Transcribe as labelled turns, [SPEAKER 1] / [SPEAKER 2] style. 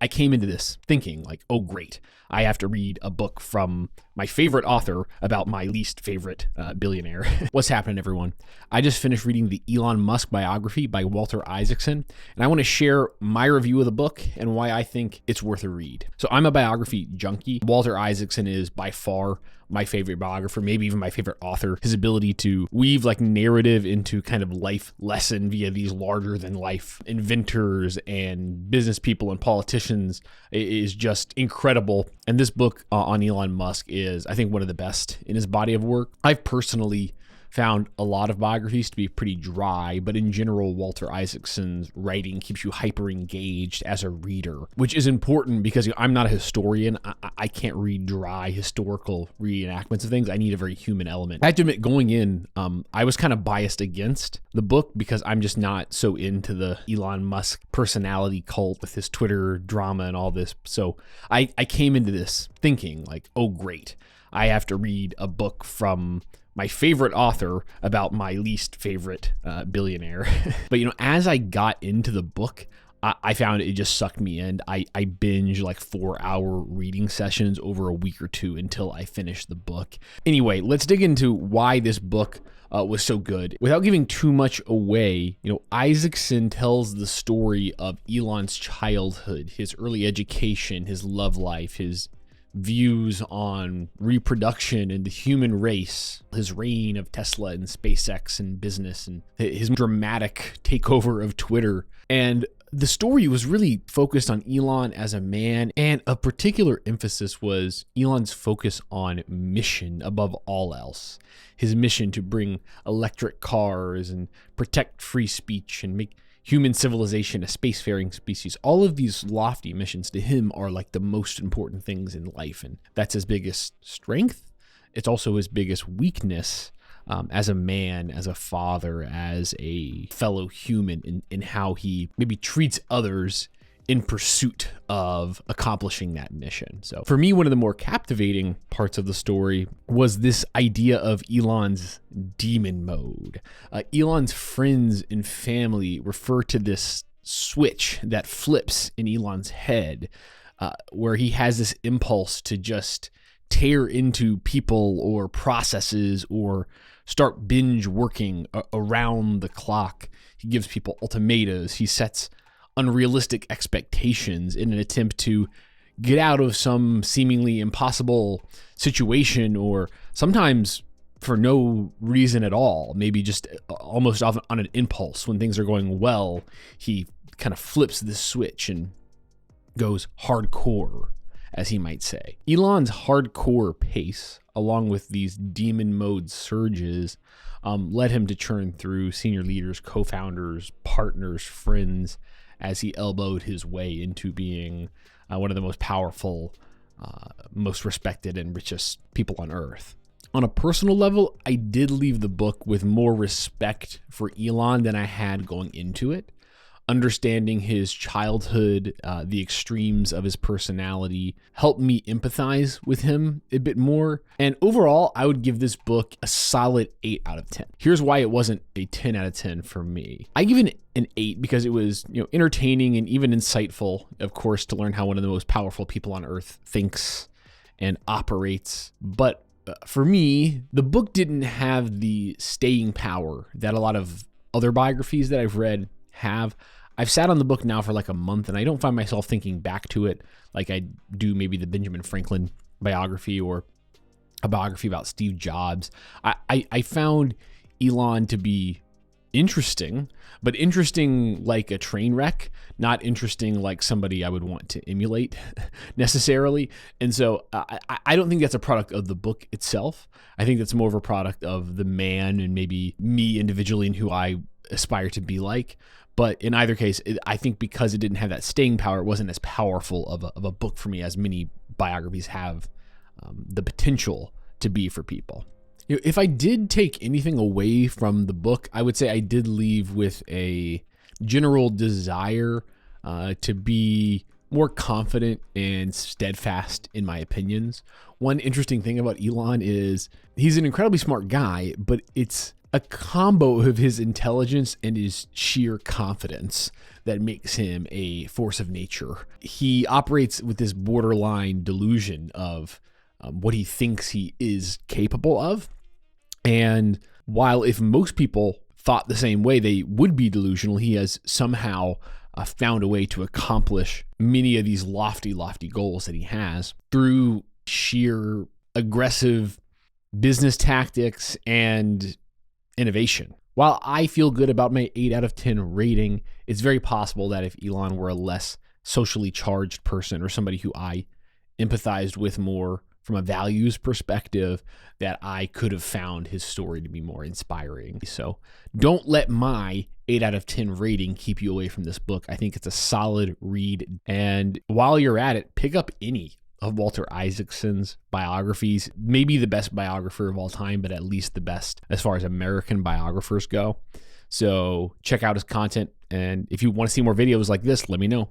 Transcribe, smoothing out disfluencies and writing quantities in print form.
[SPEAKER 1] I came into this thinking like, oh, great, I have to read a book from my favorite author about my least favorite billionaire. What's happening, everyone? I just finished reading the Elon Musk biography by Walter Isaacson, and I want to share my review of the book and why I think it's worth a read. So I'm a biography junkie. Walter Isaacson is by far my favorite biographer, maybe even my favorite author. His ability to weave like narrative into kind of life lesson via these larger than life inventors and business people and politicians is just incredible. And this book on Elon Musk is, I think, one of the best in his body of work. I've personally found a lot of biographies to be pretty dry, but in general, Walter Isaacson's writing keeps you hyper engaged as a reader, which is important because I'm not a historian. I can't read dry historical reenactments of things. I need a very human element. I have to admit, going in, I was kind of biased against the book because I'm just not so into the Elon Musk personality cult with his Twitter drama and all this. So I came into this thinking like, oh, great, I have to read a book from my favorite author about my least favorite billionaire. But, as I got into the book, I found it just sucked me in. I binged like 4-hour reading sessions over a week or two until I finished the book. Anyway, let's dig into why this book was so good. Without giving too much away, Isaacson tells the story of Elon's childhood, his early education, his love life, his views on reproduction and the human race, his reign of Tesla and SpaceX and business, and his dramatic takeover of Twitter. And the story was really focused on Elon as a man, and a particular emphasis was Elon's focus on mission above all else. His mission to bring electric cars and protect free speech and make human civilization a spacefaring species. All of these lofty missions to him are like the most important things in life, and that's his biggest strength. It's also his biggest weakness as a man, as a father, as a fellow human, in how he maybe treats others in pursuit of accomplishing that mission. So for me, one of the more captivating parts of the story was this idea of Elon's demon mode. Elon's friends and family refer to this switch that flips in Elon's head, where he has this impulse to just tear into people or processes or start binge working around the clock. He gives people ultimatums. He sets unrealistic expectations in an attempt to get out of some seemingly impossible situation, or sometimes for no reason at all, maybe just almost on an impulse. When things are going well, he kind of flips this switch and goes hardcore, as he might say. Elon's hardcore pace, along with these demon mode surges, led him to churn through senior leaders, co-founders, partners, friends, as he elbowed his way into being one of the most powerful, most respected, and richest people on Earth. On a personal level, I did leave the book with more respect for Elon than I had going into it. Understanding his childhood, the extremes of his personality, helped me empathize with him a bit more. And overall, I would give this book a solid 8 out of 10. Here's why it wasn't a 10 out of 10 for me. I give it an 8 because it was, entertaining and even insightful, of course, to learn how one of the most powerful people on Earth thinks and operates. But for me, the book didn't have the staying power that a lot of other biographies that I've read have. I've sat on the book now for like a month, and I don't find myself thinking back to it like I do maybe the Benjamin Franklin biography or a biography about Steve Jobs. I found Elon to be interesting, but interesting like a train wreck, not interesting like somebody I would want to emulate necessarily. And so I don't think that's a product of the book itself. I think that's more of a product of the man and maybe me individually and who I aspire to be like. But in either case, I think because it didn't have that staying power, it wasn't as powerful of a book for me as many biographies have the potential to be for people. If I did take anything away from the book, I would say I did leave with a general desire to be more confident and steadfast in my opinions. One interesting thing about Elon is he's an incredibly smart guy, but it's a combo of his intelligence and his sheer confidence that makes him a force of nature. He operates with this borderline delusion of what he thinks he is capable of. And while if most people thought the same way, they would be delusional, he has somehow found a way to accomplish many of these lofty, lofty goals that he has through sheer aggressive business tactics and innovation. While I feel good about my 8 out of 10 rating, it's very possible that if Elon were a less socially charged person or somebody who I empathized with more from a values perspective, that I could have found his story to be more inspiring. So don't let my 8 out of 10 rating keep you away from this book. I think it's a solid read. And while you're at it, pick up any of Walter Isaacson's biographies. Maybe the best biographer of all time, but at least the best as far as American biographers go. So check out his content. And if you want to see more videos like this, let me know.